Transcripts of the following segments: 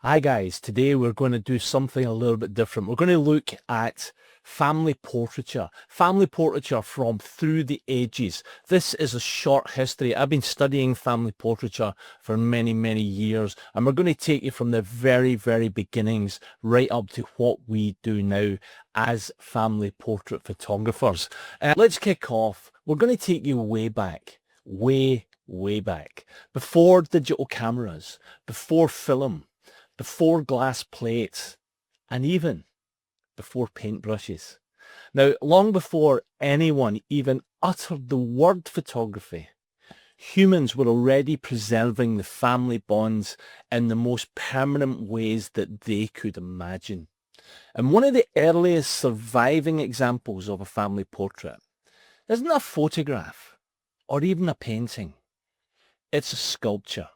Hi guys, today we're going to do something a little bit different. We're going to look at family portraiture. Family portraiture from through the ages. This is a short history. I've been studying family portraiture for many years, and we're going to take you from the very beginnings right up to what we do now as family portrait photographers. Let's kick off. We're going to take you way back, way back, before digital cameras, before film, before glass plates, and even before paintbrushes. Now, long before anyone even uttered the word photography, humans were already preserving the family bonds in the most permanent ways that they could imagine. And one of the earliest surviving examples of a family portrait isn't a photograph or even a painting. It's a sculpture.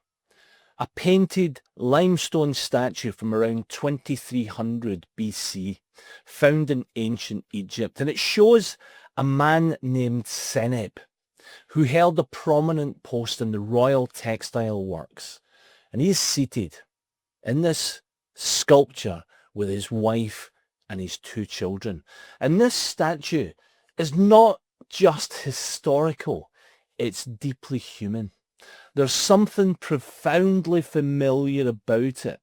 A painted limestone statue from around 2300 BC, found in ancient Egypt. And it shows a man named Seneb, who held a prominent post in the royal textile works. And he is seated in this sculpture with his wife and his two children. And this statue is not just historical, it's deeply human. There's something profoundly familiar about it.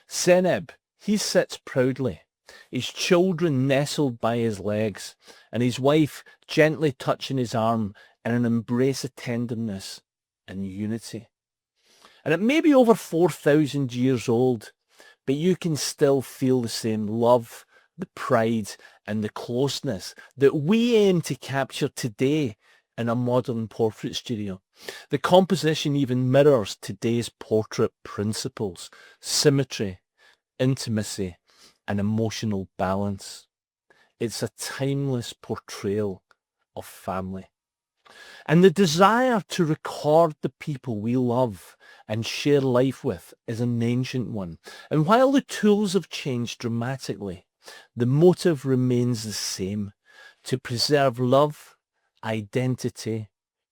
Seneb, he sits proudly, his children nestled by his legs, and his wife gently touching his arm in an embrace of tenderness and unity. And it may be over 4,000 years old, but you can still feel the same love, the pride, and the closeness that we aim to capture today in a modern portrait studio. The composition even mirrors today's portrait principles: symmetry, intimacy, and emotional balance. It's a timeless portrayal of family. And the desire to record the people we love and share life with is an ancient one. And while the tools have changed dramatically, the motive remains the same: to preserve love, identity,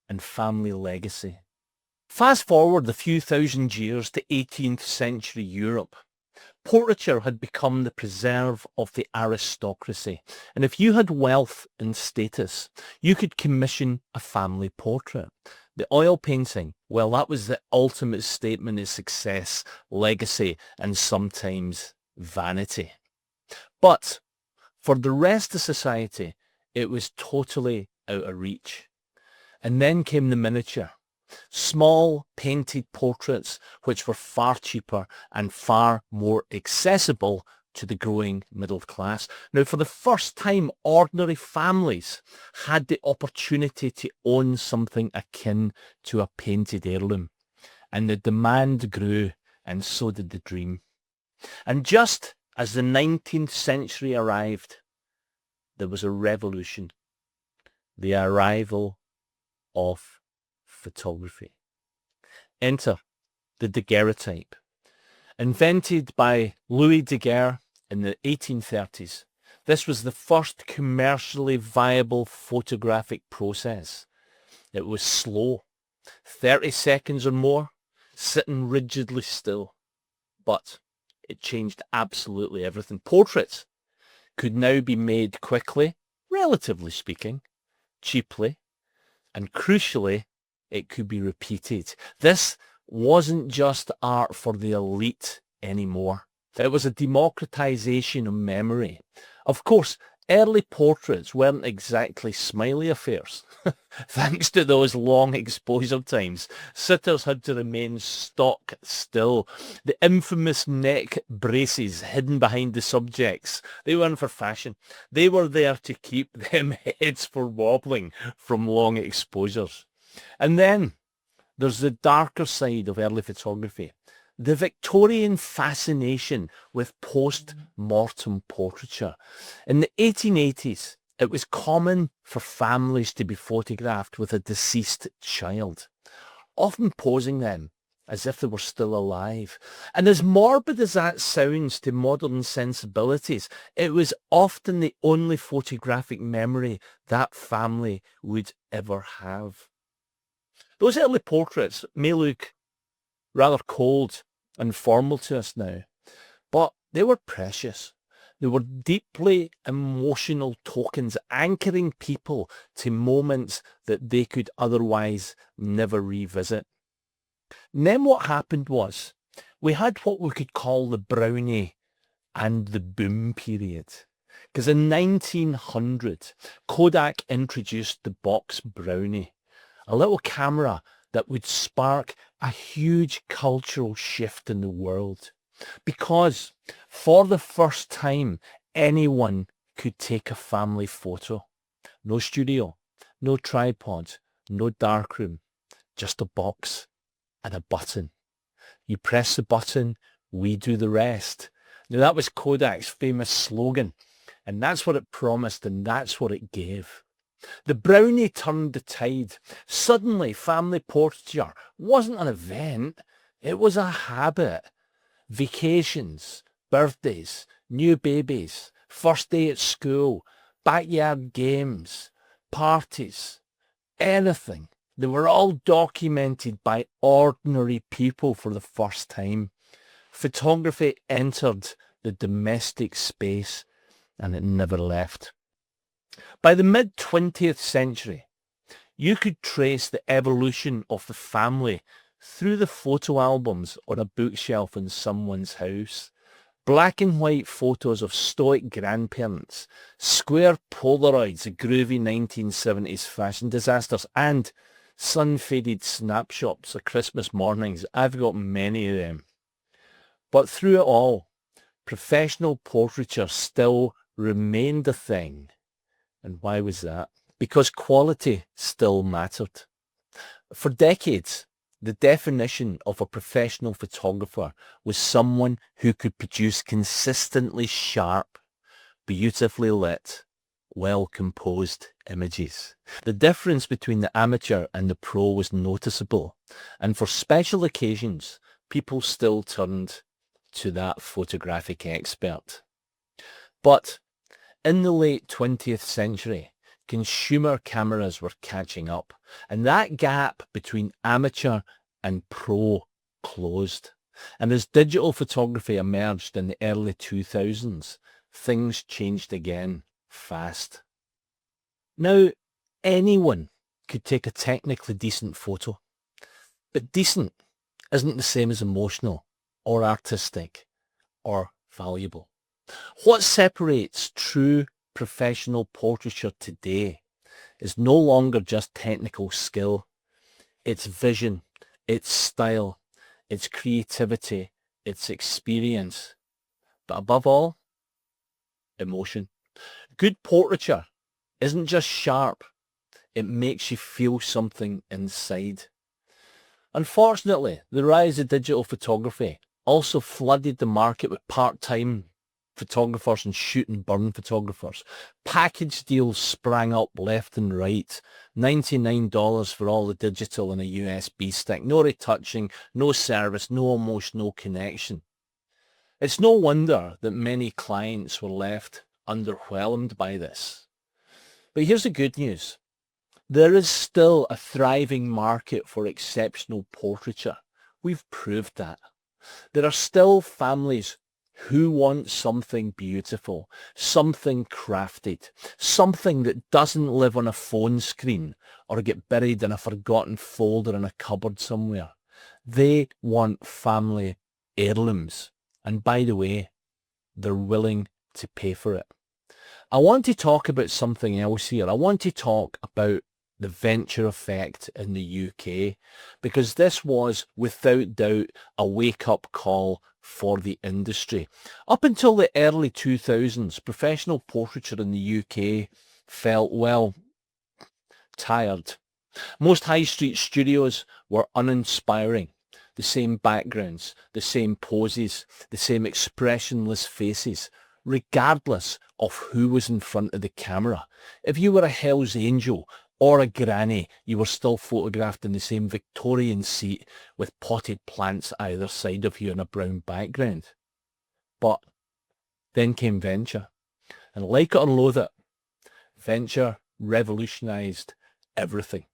and family legacy. Fast forward a few thousand years to 18th century Europe. Portraiture had become the preserve of the aristocracy, and if you had wealth and status, you could commission a family portrait. The oil painting, well, that was the ultimate statement of success, legacy, and sometimes vanity. But for the rest of society, it was totally out of reach. And then came the miniature. Small painted portraits which were far cheaper and far more accessible to the growing middle class. Now, for the first time, ordinary families had the opportunity to own something akin to a painted heirloom. And the demand grew, and so did the dream. And just as the 19th century arrived, there was a revolution. The arrival of photography. Enter the daguerreotype. Invented by Louis Daguerre in the 1830s, this was the first commercially viable photographic process. It was slow, 30 seconds or more, sitting rigidly still. But it changed absolutely everything. Portraits could now be made quickly, relatively speaking, cheaply, and crucially, it could be repeated. This wasn't just art for the elite anymore. It was a democratization of memory. Of course, early portraits weren't exactly smiley affairs. Thanks to those long exposure times, sitters had to remain stock still. The infamous neck braces hidden behind the subjects, they weren't for fashion. They were there to keep them heads from wobbling from long exposures. And then there's the darker side of early photography. The Victorian fascination with post-mortem portraiture. In the 1880s, it was common for families to be photographed with a deceased child, often posing them as if they were still alive. And as morbid as that sounds to modern sensibilities, it was often the only photographic memory that family would ever have. Those early portraits may look rather cold and formal to us now, But they were precious. They were deeply emotional tokens anchoring people to moments that they could otherwise never revisit. And then what happened was we had what we could call the brownie and the boom period. Because in 1900, Kodak introduced the box brownie, a little camera that would spark a huge cultural shift in the world. Because for the first time, anyone could take a family photo. No studio, no tripod, no darkroom, just a box and a button. You press the button, we do the rest. Now that was Kodak's famous slogan, and that's what it promised, and that's what it gave. The brownie turned the tide. Suddenly, family portraiture wasn't an event, it was a habit. Vacations, birthdays, new babies, first day at school, backyard games, parties, anything. They were all documented by ordinary people for the first time. Photography entered the domestic space and it never left. By the mid-20th century, you could trace the evolution of the family through the photo albums on a bookshelf in someone's house. Black and white photos of stoic grandparents, square Polaroids of groovy 1970s fashion disasters, and sun-faded snapshots of Christmas mornings. I've got many of them. But through it all, professional portraiture still remained a thing. And why was that? Because quality still mattered. For decades, the definition of a professional photographer was someone who could produce consistently sharp, beautifully lit, well-composed images. The difference between the amateur and the pro was noticeable, and for special occasions, people still turned to that photographic expert. But in the late 20th century, consumer cameras were catching up, and that gap between amateur and pro closed. And as digital photography emerged in the early 2000s, things changed again fast. Now, anyone could take a technically decent photo, but decent isn't the same as emotional or artistic or valuable. What separates true professional portraiture today is no longer just technical skill. It's vision, it's style, it's creativity, it's experience. But above all, emotion. Good portraiture isn't just sharp. It makes you feel something inside. Unfortunately, the rise of digital photography also flooded the market with part-time photographers and shoot and burn photographers. Package deals sprang up left and right. $99 for all the digital and a USB stick. No retouching, no service, no emotional connection. It's no wonder that many clients were left underwhelmed by this. But here's the good news. There is still a thriving market for exceptional portraiture. We've proved that. There are still families who want something beautiful, something crafted, something that doesn't live on a phone screen or get buried in a forgotten folder in a cupboard somewhere. They want family heirlooms. And by the way, they're willing to pay for it. I want to talk about something else here. I want to talk about the venture effect in the UK, because this was without doubt a wake-up call for the industry. Up until the early 2000s, professional portraiture in the UK felt, well, tired. Most high street studios were uninspiring. The same backgrounds, the same poses, the same expressionless faces, regardless of who was in front of the camera. If you were a Hell's Angel or a granny, you were still photographed in the same Victorian seat with potted plants either side of you in a brown background. But then came venture. And like it or loathe it, venture revolutionised everything.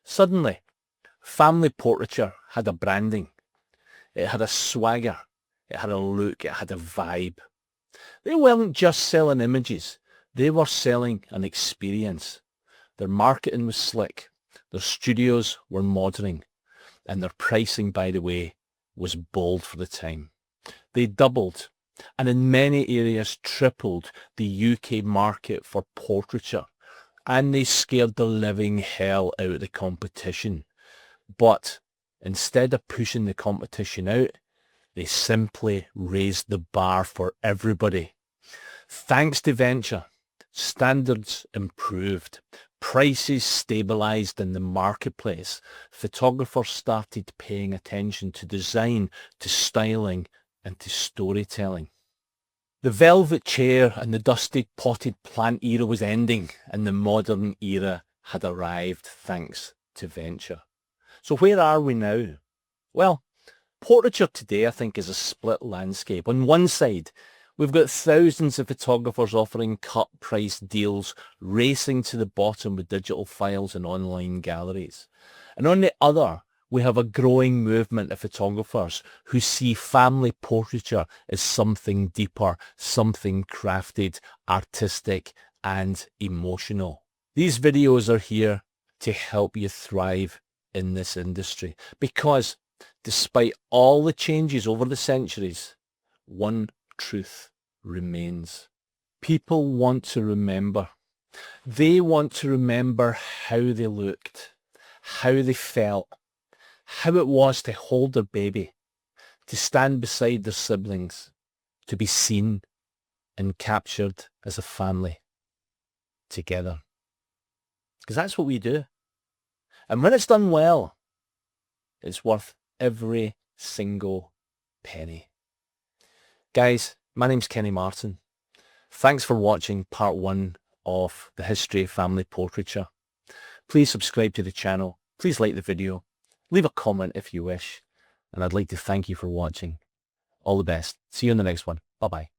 Suddenly, family portraiture had a branding. It had a swagger. It had a look, it had a vibe. They weren't just selling images, they were selling an experience. Their marketing was slick, their studios were modern, and their pricing, by the way, was bold for the time. They doubled, and in many areas tripled, the UK market for portraiture, and they scared the living hell out of the competition. But instead of pushing the competition out, they simply raised the bar for everybody. Thanks to venture, standards improved, prices stabilized in the marketplace, photographers started paying attention to design, to styling, and to storytelling. The velvet chair and the dusty potted plant era was ending, and the modern era had arrived thanks to venture. So where are we now? Well, portraiture today, I think, is a split landscape. On one side, we've got thousands of photographers offering cut price deals, racing to the bottom with digital files and online galleries. And on the other, we have a growing movement of photographers who see family portraiture as something deeper, something crafted, artistic, and emotional. These videos are here to help you thrive in this industry, because despite all the changes over the centuries, one truth remains. People want to remember. They want to remember how they looked, how they felt, how it was to hold their baby, to stand beside their siblings, to be seen and captured as a family together. Because that's what we do. And when it's done well, it's worth every single penny. Guys, my name's Kenny Martin. Thanks for watching part 1 of the history of family portraiture. Please subscribe to the channel. Please like the video. Leave a comment if you wish. And I'd like to thank you for watching. All the best. See you in the next one. Bye-bye.